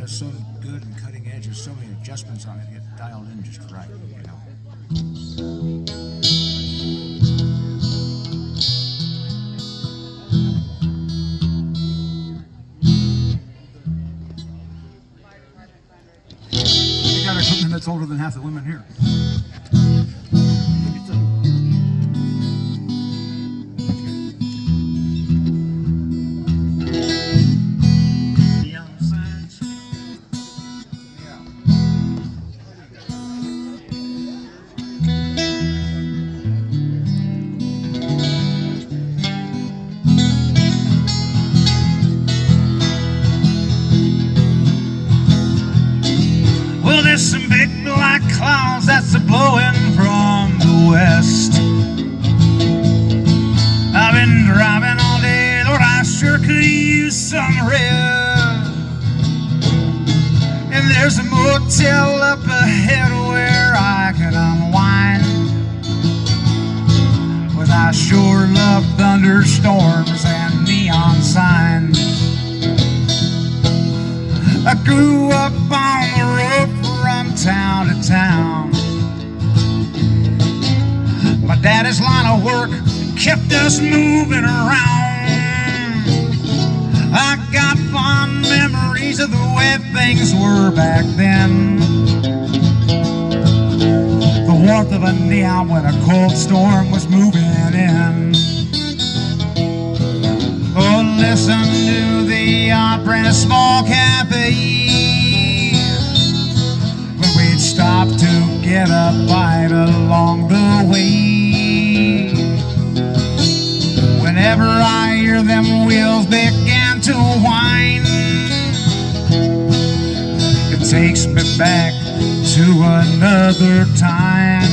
is so good and cutting edge. There's so many adjustments on it. Get dialed in just right, you know. We got equipment that's older than half the women here. Well, there's some big black clouds that's a-blowing from the west. I've been driving all day, Lord, I sure could use some rest. And there's a motel up ahead where I can unwind. But I sure love thunderstorms and neon signs. I grew up on the road from town to town. My daddy's line of work kept us moving around. I got fond memories of the way things were back then. The warmth of a neon when a cold storm was moving in. Oh, listen to the opera in a small cafe when we'd stop to get a bite along the way. Whenever I hear them wheels begin to whine, it takes me back to another time.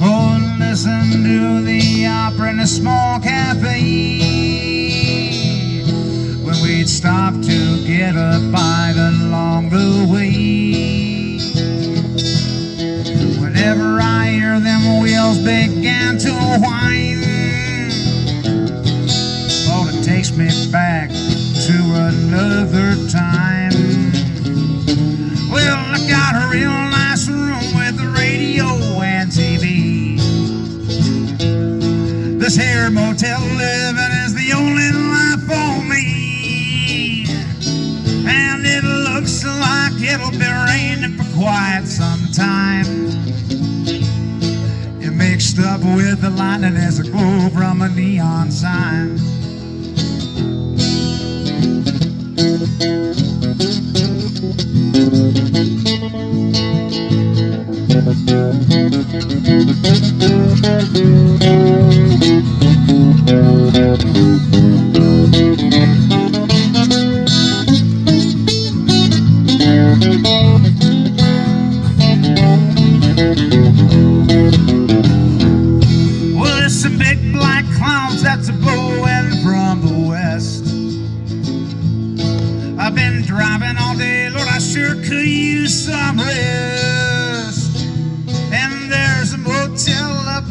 Oh, listen to the opera in a small cafe when we'd stop to get a bite along the way. Whenever I hear them wheels begin to whine, oh, it takes me back to another time. Well, I got a real nice room with a radio and TV. This here motel living is the only life for me. And it looks like it'll be raining for quite some time. It mixed up with the lightning as a glow from a neon sign. Well, there's some big black clouds that's a-blowing from the west. I've been driving all day, Lord, I sure could use some rest. And there's a motel up